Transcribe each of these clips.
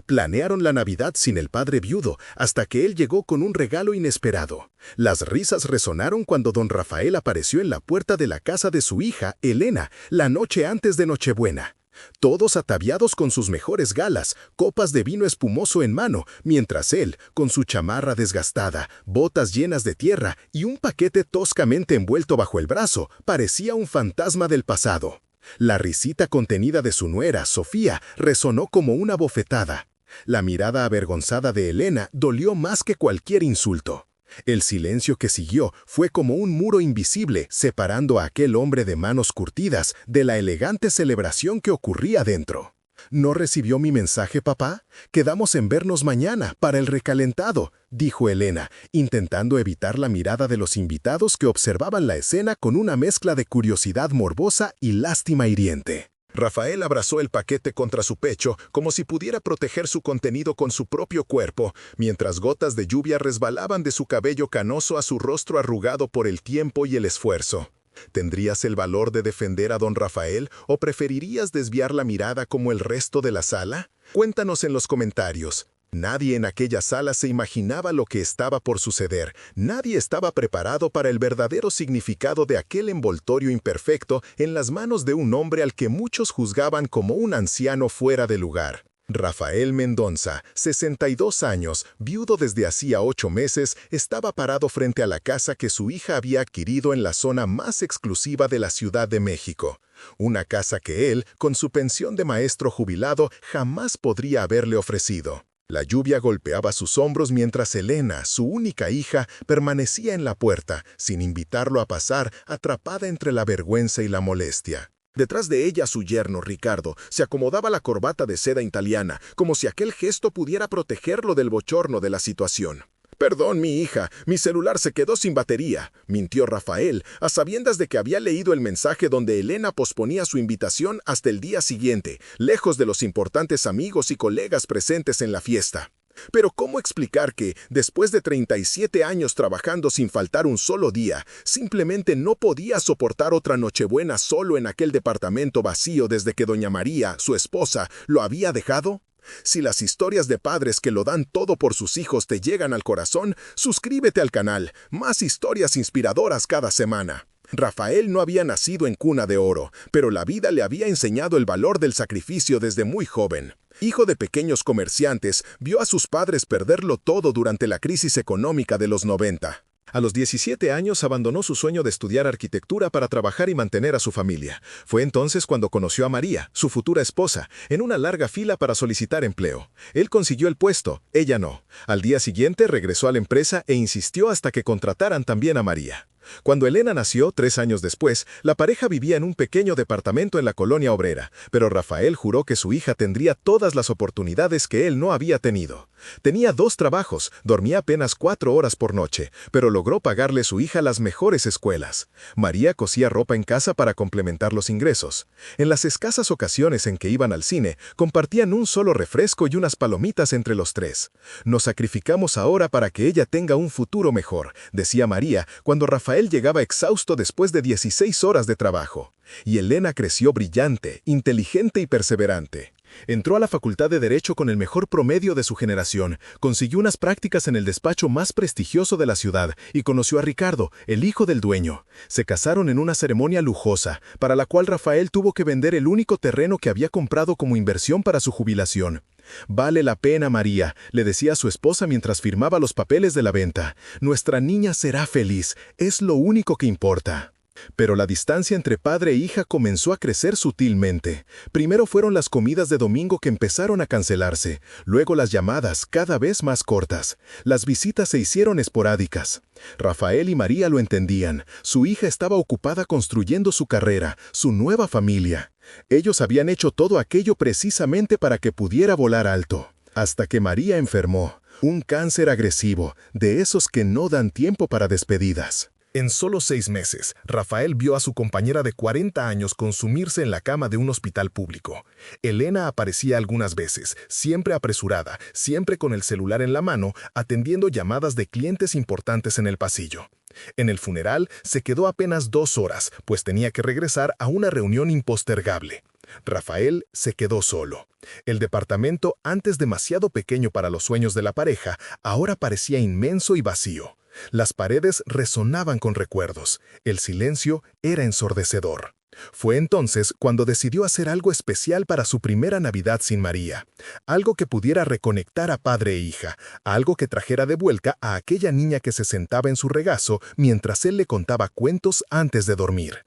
Planearon la Navidad sin el padre viudo, hasta que él llegó con un regalo inesperado. Las risas resonaron cuando don Rafael apareció en la puerta de la casa de su hija, Elena, la noche antes de Nochebuena. Todos ataviados con sus mejores galas, copas de vino espumoso en mano, mientras él, con su chamarra desgastada, botas llenas de tierra y un paquete toscamente envuelto bajo el brazo, parecía un fantasma del pasado. La risita contenida de su nuera, Sofía, resonó como una bofetada. La mirada avergonzada de Elena dolió más que cualquier insulto. El silencio que siguió fue como un muro invisible separando a aquel hombre de manos curtidas de la elegante celebración que ocurría dentro. ¿No recibió mi mensaje, papá? Quedamos en vernos mañana para el recalentado, dijo Elena, intentando evitar la mirada de los invitados que observaban la escena con una mezcla de curiosidad morbosa y lástima hiriente. Rafael abrazó el paquete contra su pecho como si pudiera proteger su contenido con su propio cuerpo, mientras gotas de lluvia resbalaban de su cabello canoso a su rostro arrugado por el tiempo y el esfuerzo. ¿Tendrías el valor de defender a don Rafael o preferirías desviar la mirada como el resto de la sala? Cuéntanos en los comentarios. Nadie en aquella sala se imaginaba lo que estaba por suceder. Nadie estaba preparado para el verdadero significado de aquel envoltorio imperfecto en las manos de un hombre al que muchos juzgaban como un anciano fuera de lugar. Rafael Mendonza, 62 años, viudo desde hacía 8 meses, estaba parado frente a la casa que su hija había adquirido en la zona más exclusiva de la Ciudad de México. Una casa que él, con su pensión de maestro jubilado, jamás podría haberle ofrecido. La lluvia golpeaba sus hombros mientras Elena, su única hija, permanecía en la puerta, sin invitarlo a pasar, atrapada entre la vergüenza y la molestia. Detrás de ella su yerno, Ricardo, se acomodaba la corbata de seda italiana, como si aquel gesto pudiera protegerlo del bochorno de la situación. «Perdón, mi hija, mi celular se quedó sin batería», mintió Rafael, a sabiendas de que había leído el mensaje donde Elena posponía su invitación hasta el día siguiente, lejos de los importantes amigos y colegas presentes en la fiesta. Pero ¿cómo explicar que, después de 37 años trabajando sin faltar un solo día, simplemente no podía soportar otra Nochebuena solo en aquel departamento vacío desde que doña María, su esposa, lo había dejado? Si las historias de padres que lo dan todo por sus hijos te llegan al corazón, suscríbete al canal. Más historias inspiradoras cada semana. Rafael no había nacido en cuna de oro, pero la vida le había enseñado el valor del sacrificio desde muy joven. Hijo de pequeños comerciantes, vio a sus padres perderlo todo durante la crisis económica de los 90. A los 17 años abandonó su sueño de estudiar arquitectura para trabajar y mantener a su familia. Fue entonces cuando conoció a María, su futura esposa, en una larga fila para solicitar empleo. Él consiguió el puesto, ella no. Al día siguiente regresó a la empresa e insistió hasta que contrataran también a María. Cuando Elena nació, 3 años después, la pareja vivía en un pequeño departamento en la colonia obrera, pero Rafael juró que su hija tendría todas las oportunidades que él no había tenido. Tenía 2 trabajos, dormía apenas 4 horas por noche, pero logró pagarle a su hija las mejores escuelas. María cosía ropa en casa para complementar los ingresos. En las escasas ocasiones en que iban al cine, compartían un solo refresco y unas palomitas entre los 3. «Nos sacrificamos ahora para que ella tenga un futuro mejor», decía María cuando Rafael llegaba exhausto después de 16 horas de trabajo. Y Elena creció brillante, inteligente y perseverante. Entró a la Facultad de Derecho con el mejor promedio de su generación, consiguió unas prácticas en el despacho más prestigioso de la ciudad y conoció a Ricardo, el hijo del dueño. Se casaron en una ceremonia lujosa, para la cual Rafael tuvo que vender el único terreno que había comprado como inversión para su jubilación. «Vale la pena, María», le decía a su esposa mientras firmaba los papeles de la venta. «Nuestra niña será feliz, es lo único que importa». Pero la distancia entre padre e hija comenzó a crecer sutilmente. Primero fueron las comidas de domingo que empezaron a cancelarse, luego las llamadas cada vez más cortas. Las visitas se hicieron esporádicas. Rafael y María lo entendían. Su hija estaba ocupada construyendo su carrera, su nueva familia. Ellos habían hecho todo aquello precisamente para que pudiera volar alto. Hasta que María enfermó. Un cáncer agresivo, de esos que no dan tiempo para despedidas. En solo 6 meses, Rafael vio a su compañera de 40 años consumirse en la cama de un hospital público. Elena aparecía algunas veces, siempre apresurada, siempre con el celular en la mano, atendiendo llamadas de clientes importantes en el pasillo. En el funeral se quedó apenas 2 horas, pues tenía que regresar a una reunión impostergable. Rafael se quedó solo. El departamento, antes demasiado pequeño para los sueños de la pareja, ahora parecía inmenso y vacío. Las paredes resonaban con recuerdos. El silencio era ensordecedor. Fue entonces cuando decidió hacer algo especial para su primera Navidad sin María. Algo que pudiera reconectar a padre e hija, algo que trajera de vuelta a aquella niña que se sentaba en su regazo mientras él le contaba cuentos antes de dormir.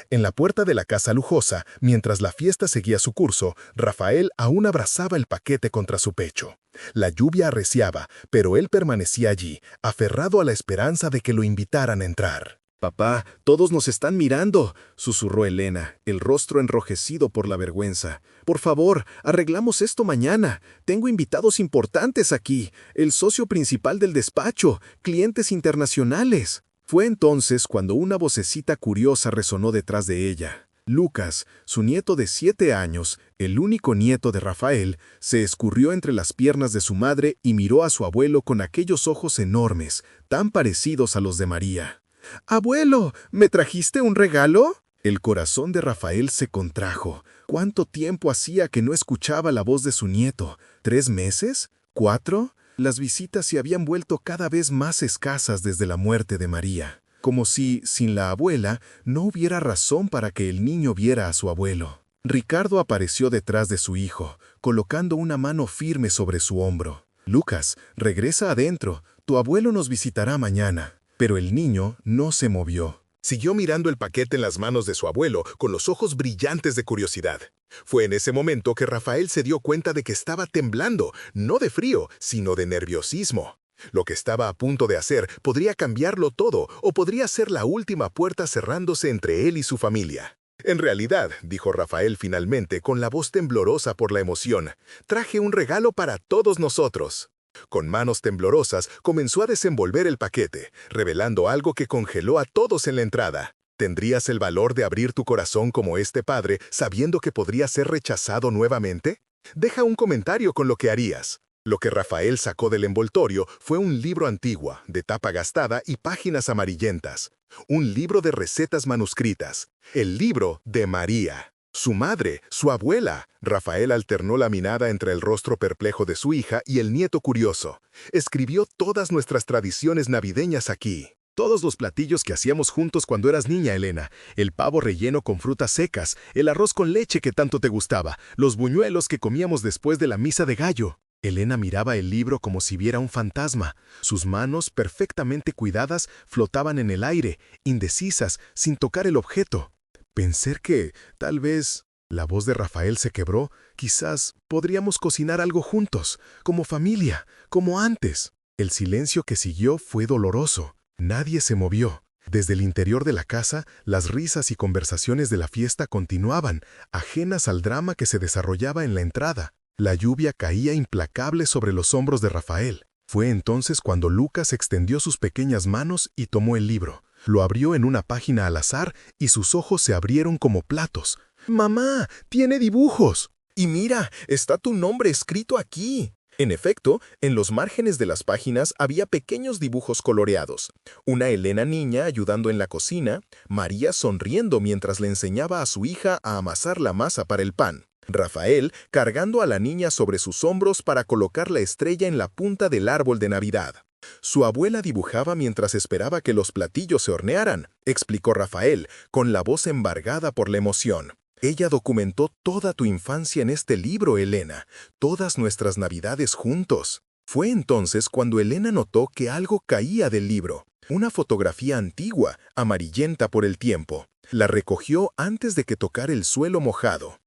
En la puerta de la casa lujosa, mientras la fiesta seguía su curso, Rafael aún abrazaba el paquete contra su pecho. La lluvia arreciaba, pero él permanecía allí, aferrado a la esperanza de que lo invitaran a entrar. «Papá, todos nos están mirando», susurró Elena, el rostro enrojecido por la vergüenza. «Por favor, arreglamos esto mañana. Tengo invitados importantes aquí, el socio principal del despacho, clientes internacionales». Fue entonces cuando una vocecita curiosa resonó detrás de ella. Lucas, su nieto de 7 años, el único nieto de Rafael, se escurrió entre las piernas de su madre y miró a su abuelo con aquellos ojos enormes, tan parecidos a los de María. «Abuelo, ¿me trajiste un regalo?» El corazón de Rafael se contrajo. ¿Cuánto tiempo hacía que no escuchaba la voz de su nieto? ¿3 meses? ¿4? Las visitas se habían vuelto cada vez más escasas desde la muerte de María, como si, sin la abuela, no hubiera razón para que el niño viera a su abuelo. Ricardo apareció detrás de su hijo, colocando una mano firme sobre su hombro. «Lucas, regresa adentro, tu abuelo nos visitará mañana». Pero el niño no se movió. Siguió mirando el paquete en las manos de su abuelo con los ojos brillantes de curiosidad. Fue en ese momento que Rafael se dio cuenta de que estaba temblando, no de frío, sino de nerviosismo. Lo que estaba a punto de hacer podría cambiarlo todo o podría ser la última puerta cerrándose entre él y su familia. «En realidad», dijo Rafael finalmente con la voz temblorosa por la emoción, «traje un regalo para todos nosotros». Con manos temblorosas comenzó a desenvolver el paquete, revelando algo que congeló a todos en la entrada. ¿Tendrías el valor de abrir tu corazón como este padre, sabiendo que podría ser rechazado nuevamente? Deja un comentario con lo que harías. Lo que Rafael sacó del envoltorio fue un libro antiguo, de tapa gastada y páginas amarillentas. Un libro de recetas manuscritas. El libro de María. Su madre, su abuela. Rafael alternó la mirada entre el rostro perplejo de su hija y el nieto curioso. Escribió todas nuestras tradiciones navideñas aquí. Todos los platillos que hacíamos juntos cuando eras niña, Elena. El pavo relleno con frutas secas, el arroz con leche que tanto te gustaba, los buñuelos que comíamos después de la misa de gallo. Elena miraba el libro como si viera un fantasma. Sus manos, perfectamente cuidadas, flotaban en el aire, indecisas, sin tocar el objeto. Pensé que, tal vez, la voz de Rafael se quebró, quizás podríamos cocinar algo juntos, como familia, como antes. El silencio que siguió fue doloroso. Nadie se movió. Desde el interior de la casa, las risas y conversaciones de la fiesta continuaban, ajenas al drama que se desarrollaba en la entrada. La lluvia caía implacable sobre los hombros de Rafael. Fue entonces cuando Lucas extendió sus pequeñas manos y tomó el libro. Lo abrió en una página al azar y sus ojos se abrieron como platos. «¡Mamá! ¡Tiene dibujos! Y mira, está tu nombre escrito aquí». En efecto, en los márgenes de las páginas había pequeños dibujos coloreados. Una Elena niña ayudando en la cocina, María sonriendo mientras le enseñaba a su hija a amasar la masa para el pan. Rafael cargando a la niña sobre sus hombros para colocar la estrella en la punta del árbol de Navidad. Su abuela dibujaba mientras esperaba que los platillos se hornearan, explicó Rafael, con la voz embargada por la emoción. Ella documentó toda tu infancia en este libro, Elena, todas nuestras Navidades juntos. Fue entonces cuando Elena notó que algo caía del libro, una fotografía antigua, amarillenta por el tiempo. La recogió antes de que tocara el suelo mojado.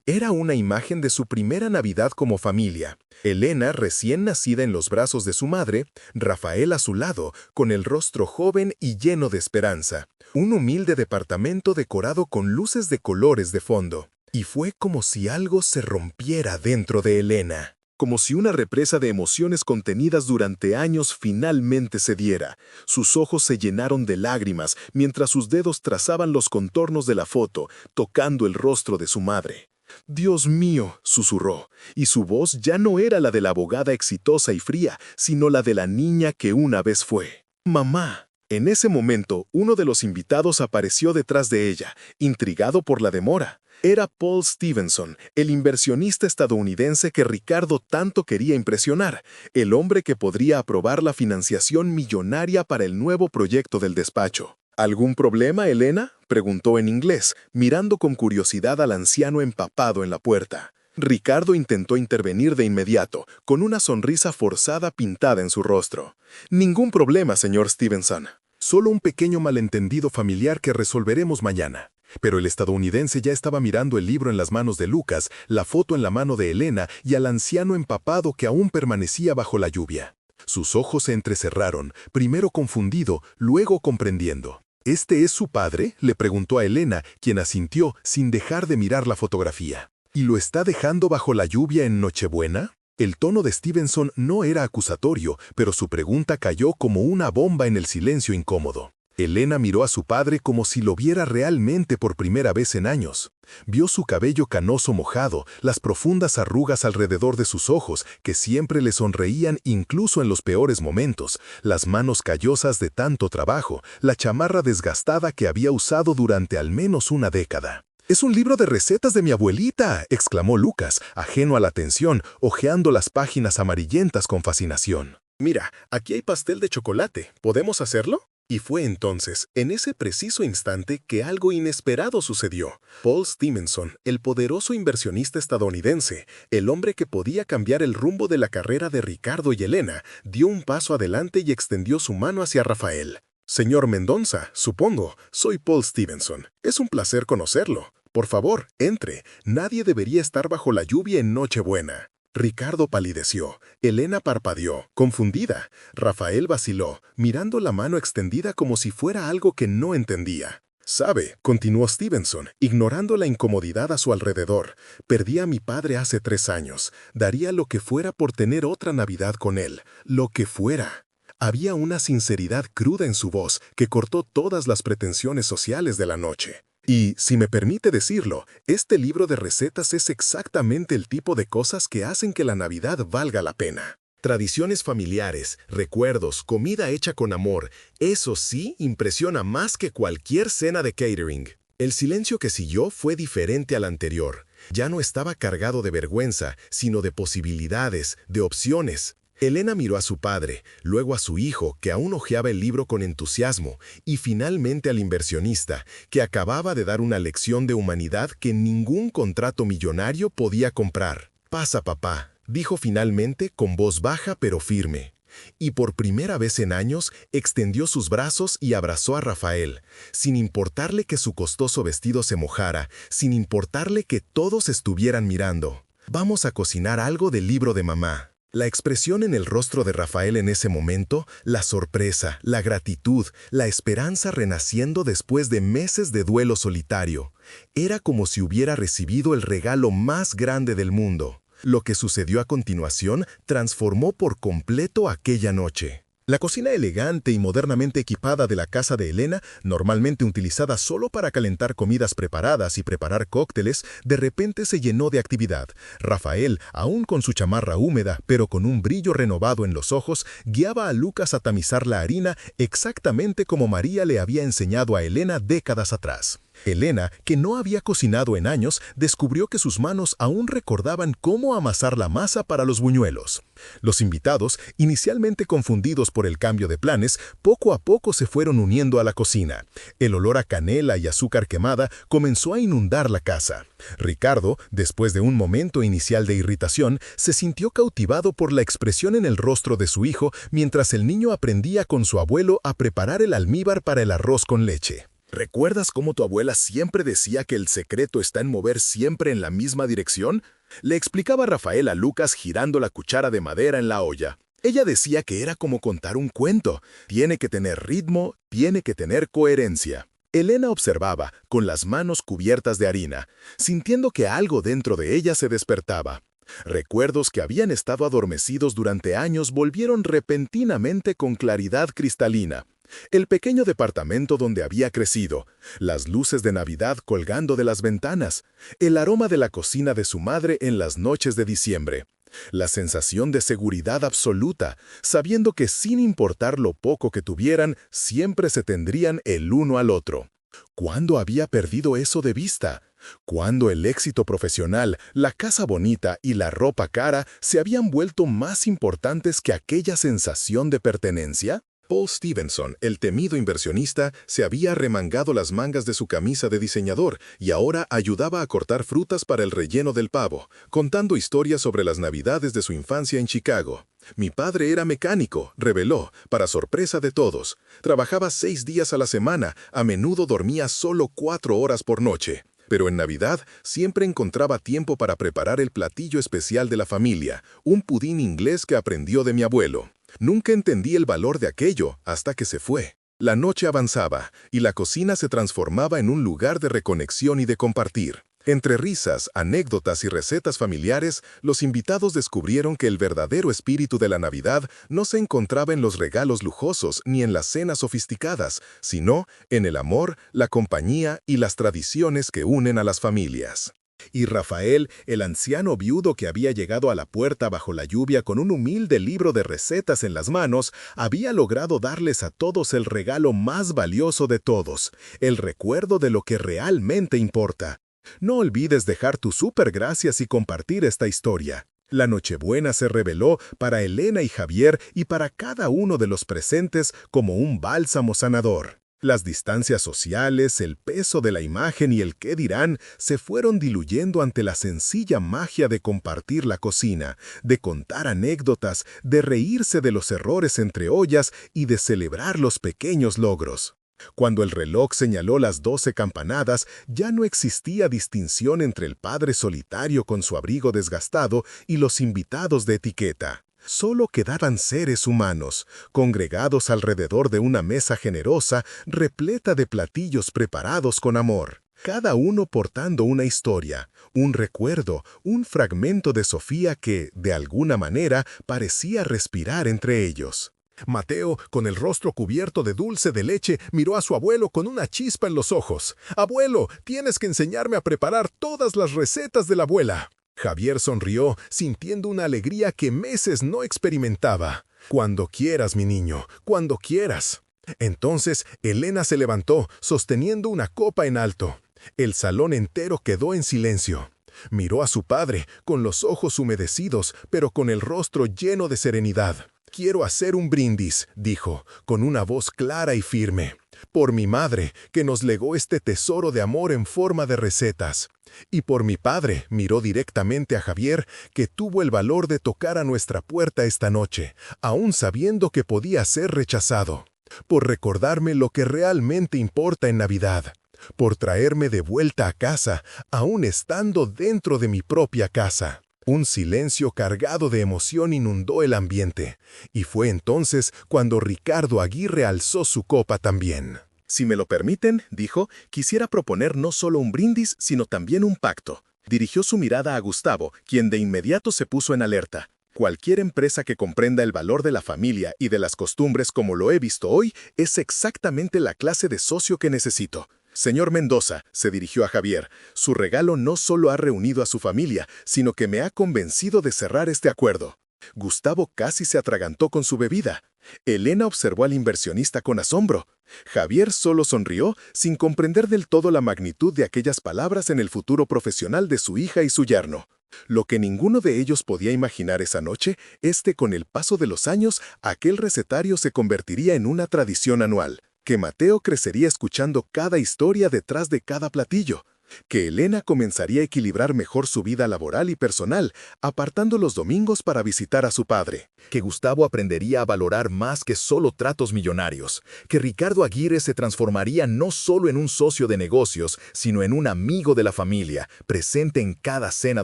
Era una imagen de su primera Navidad como familia. Elena, recién nacida en los brazos de su madre, Rafael a su lado, con el rostro joven y lleno de esperanza. Un humilde departamento decorado con luces de colores de fondo. Y fue como si algo se rompiera dentro de Elena. Como si una represa de emociones contenidas durante años finalmente cediera. Sus ojos se llenaron de lágrimas mientras sus dedos trazaban los contornos de la foto, tocando el rostro de su madre. «Dios mío», susurró, y su voz ya no era la de la abogada exitosa y fría, sino la de la niña que una vez fue. «Mamá». En ese momento, uno de los invitados apareció detrás de ella, intrigado por la demora. Era Paul Stevenson, el inversionista estadounidense que Ricardo tanto quería impresionar, el hombre que podría aprobar la financiación millonaria para el nuevo proyecto del despacho. ¿Algún problema, Elena?, preguntó en inglés, mirando con curiosidad al anciano empapado en la puerta. Ricardo intentó intervenir de inmediato, con una sonrisa forzada pintada en su rostro. «Ningún problema, señor Stevenson. Solo un pequeño malentendido familiar que resolveremos mañana». Pero el estadounidense ya estaba mirando el libro en las manos de Lucas, la foto en la mano de Elena y al anciano empapado que aún permanecía bajo la lluvia. Sus ojos se entrecerraron, primero confundido, luego comprendiendo. «¿Este es su padre?», le preguntó a Elena, quien asintió sin dejar de mirar la fotografía. «¿Y lo está dejando bajo la lluvia en Nochebuena?». El tono de Stevenson no era acusatorio, pero su pregunta cayó como una bomba en el silencio incómodo. Elena miró a su padre como si lo viera realmente por primera vez en años. Vio su cabello canoso mojado, las profundas arrugas alrededor de sus ojos, que siempre le sonreían incluso en los peores momentos, las manos callosas de tanto trabajo, la chamarra desgastada que había usado durante al menos una década. «Es un libro de recetas de mi abuelita», exclamó Lucas, ajeno a la atención, hojeando las páginas amarillentas con fascinación. «Mira, aquí hay pastel de chocolate. ¿Podemos hacerlo?». Y fue entonces, en ese preciso instante, que algo inesperado sucedió. Paul Stevenson, el poderoso inversionista estadounidense, el hombre que podía cambiar el rumbo de la carrera de Ricardo y Elena, dio un paso adelante y extendió su mano hacia Rafael. «Señor Mendoza, supongo, soy Paul Stevenson. Es un placer conocerlo. Por favor, entre. Nadie debería estar bajo la lluvia en Nochebuena». Ricardo palideció. Elena parpadeó, confundida. Rafael vaciló, mirando la mano extendida como si fuera algo que no entendía. «Sabe», continuó Stevenson, ignorando la incomodidad a su alrededor, «perdí a mi padre hace 3 años. Daría lo que fuera por tener otra Navidad con él. Lo que fuera». Había una sinceridad cruda en su voz que cortó todas las pretensiones sociales de la noche. Y, si me permite decirlo, este libro de recetas es exactamente el tipo de cosas que hacen que la Navidad valga la pena. Tradiciones familiares, recuerdos, comida hecha con amor, eso sí impresiona más que cualquier cena de catering. El silencio que siguió fue diferente al anterior. Ya no estaba cargado de vergüenza, sino de posibilidades, de opciones. Elena miró a su padre, luego a su hijo, que aún hojeaba el libro con entusiasmo, y finalmente al inversionista, que acababa de dar una lección de humanidad que ningún contrato millonario podía comprar. «Pasa, papá», dijo finalmente con voz baja pero firme. Y por primera vez en años extendió sus brazos y abrazó a Rafael, sin importarle que su costoso vestido se mojara, sin importarle que todos estuvieran mirando. «Vamos a cocinar algo del libro de mamá». La expresión en el rostro de Rafael en ese momento, la sorpresa, la gratitud, la esperanza renaciendo después de meses de duelo solitario, era como si hubiera recibido el regalo más grande del mundo. Lo que sucedió a continuación transformó por completo aquella noche. La cocina elegante y modernamente equipada de la casa de Elena, normalmente utilizada solo para calentar comidas preparadas y preparar cócteles, de repente se llenó de actividad. Rafael, aún con su chamarra húmeda, pero con un brillo renovado en los ojos, guiaba a Lucas a tamizar la harina exactamente como María le había enseñado a Elena décadas atrás. Elena, que no había cocinado en años, descubrió que sus manos aún recordaban cómo amasar la masa para los buñuelos. Los invitados, inicialmente confundidos por el cambio de planes, poco a poco se fueron uniendo a la cocina. El olor a canela y azúcar quemada comenzó a inundar la casa. Ricardo, después de un momento inicial de irritación, se sintió cautivado por la expresión en el rostro de su hijo mientras el niño aprendía con su abuelo a preparar el almíbar para el arroz con leche. «¿Recuerdas cómo tu abuela siempre decía que el secreto está en mover siempre en la misma dirección?», le explicaba Rafael a Lucas girando la cuchara de madera en la olla. «Ella decía que era como contar un cuento. Tiene que tener ritmo, tiene que tener coherencia». Elena observaba, con las manos cubiertas de harina, sintiendo que algo dentro de ella se despertaba. Recuerdos que habían estado adormecidos durante años volvieron repentinamente con claridad cristalina. El pequeño departamento donde había crecido, las luces de Navidad colgando de las ventanas, el aroma de la cocina de su madre en las noches de diciembre, la sensación de seguridad absoluta, sabiendo que sin importar lo poco que tuvieran, siempre se tendrían el uno al otro. ¿Cuándo había perdido eso de vista? Cuando el éxito profesional, la casa bonita y la ropa cara se habían vuelto más importantes que aquella sensación de pertenencia. Paul Stevenson, el temido inversionista, se había remangado las mangas de su camisa de diseñador y ahora ayudaba a cortar frutas para el relleno del pavo, contando historias sobre las navidades de su infancia en Chicago. Mi padre era mecánico, reveló, para sorpresa de todos. Trabajaba 6 días a la semana, a menudo dormía solo 4 horas por noche. Pero en Navidad siempre encontraba tiempo para preparar el platillo especial de la familia, un pudín inglés que aprendió de mi abuelo. Nunca entendí el valor de aquello hasta que se fue. La noche avanzaba y la cocina se transformaba en un lugar de reconexión y de compartir. Entre risas, anécdotas y recetas familiares, los invitados descubrieron que el verdadero espíritu de la Navidad no se encontraba en los regalos lujosos ni en las cenas sofisticadas, sino en el amor, la compañía y las tradiciones que unen a las familias. Y Rafael, el anciano viudo que había llegado a la puerta bajo la lluvia con un humilde libro de recetas en las manos, había logrado darles a todos el regalo más valioso de todos, el recuerdo de lo que realmente importa. No olvides dejar tus supergracias y compartir esta historia. La Nochebuena se reveló para Elena y Javier y para cada uno de los presentes como un bálsamo sanador. Las distancias sociales, el peso de la imagen y el qué dirán se fueron diluyendo ante la sencilla magia de compartir la cocina, de contar anécdotas, de reírse de los errores entre ollas y de celebrar los pequeños logros. Cuando el reloj señaló las 12 campanadas, ya no existía distinción entre el padre solitario con su abrigo desgastado y los invitados de etiqueta. Solo quedaban seres humanos, congregados alrededor de una mesa generosa, repleta de platillos preparados con amor. Cada uno portando una historia, un recuerdo, un fragmento de Sofía que, de alguna manera, parecía respirar entre ellos. Mateo, con el rostro cubierto de dulce de leche, miró a su abuelo con una chispa en los ojos. «Abuelo, tienes que enseñarme a preparar todas las recetas de la abuela». Javier sonrió, sintiendo una alegría que meses no experimentaba. «Cuando quieras, mi niño, cuando quieras». Entonces, Elena se levantó, sosteniendo una copa en alto. El salón entero quedó en silencio. Miró a su padre, con los ojos humedecidos, pero con el rostro lleno de serenidad. «Quiero hacer un brindis», dijo, con una voz clara y firme. «Por mi madre, que nos legó este tesoro de amor en forma de recetas. Y por mi padre», miró directamente a Javier, «que tuvo el valor de tocar a nuestra puerta esta noche, aún sabiendo que podía ser rechazado. Por recordarme lo que realmente importa en Navidad. Por traerme de vuelta a casa, aún estando dentro de mi propia casa». Un silencio cargado de emoción inundó el ambiente, y fue entonces cuando Ricardo Aguirre alzó su copa también. «Si me lo permiten», dijo, «quisiera proponer no solo un brindis, sino también un pacto». Dirigió su mirada a Gustavo, quien de inmediato se puso en alerta. «Cualquier empresa que comprenda el valor de la familia y de las costumbres como lo he visto hoy, es exactamente la clase de socio que necesito». «Señor Mendoza», se dirigió a Javier, «su regalo no solo ha reunido a su familia, sino que me ha convencido de cerrar este acuerdo». Gustavo casi se atragantó con su bebida. Elena observó al inversionista con asombro. Javier solo sonrió, sin comprender del todo la magnitud de aquellas palabras en el futuro profesional de su hija y su yerno. Lo que ninguno de ellos podía imaginar esa noche es que con el paso de los años, aquel recetario se convertiría en una tradición anual. Que Mateo crecería escuchando cada historia detrás de cada platillo, que Elena comenzaría a equilibrar mejor su vida laboral y personal, apartando los domingos para visitar a su padre, que Gustavo aprendería a valorar más que solo tratos millonarios, que Ricardo Aguirre se transformaría no solo en un socio de negocios, sino en un amigo de la familia, presente en cada cena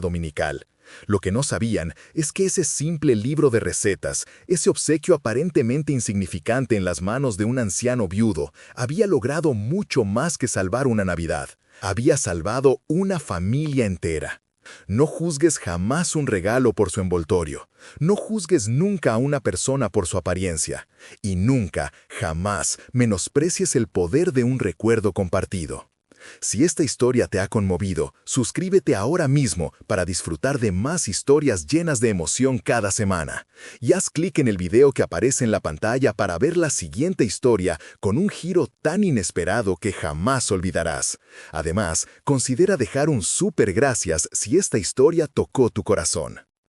dominical. Lo que no sabían es que ese simple libro de recetas, ese obsequio aparentemente insignificante en las manos de un anciano viudo, había logrado mucho más que salvar una Navidad. Había salvado una familia entera. No juzgues jamás un regalo por su envoltorio. No juzgues nunca a una persona por su apariencia. Y nunca, jamás, menosprecies el poder de un recuerdo compartido. Si esta historia te ha conmovido, suscríbete ahora mismo para disfrutar de más historias llenas de emoción cada semana. Y haz clic en el video que aparece en la pantalla para ver la siguiente historia con un giro tan inesperado que jamás olvidarás. Además, considera dejar un súper gracias si esta historia tocó tu corazón.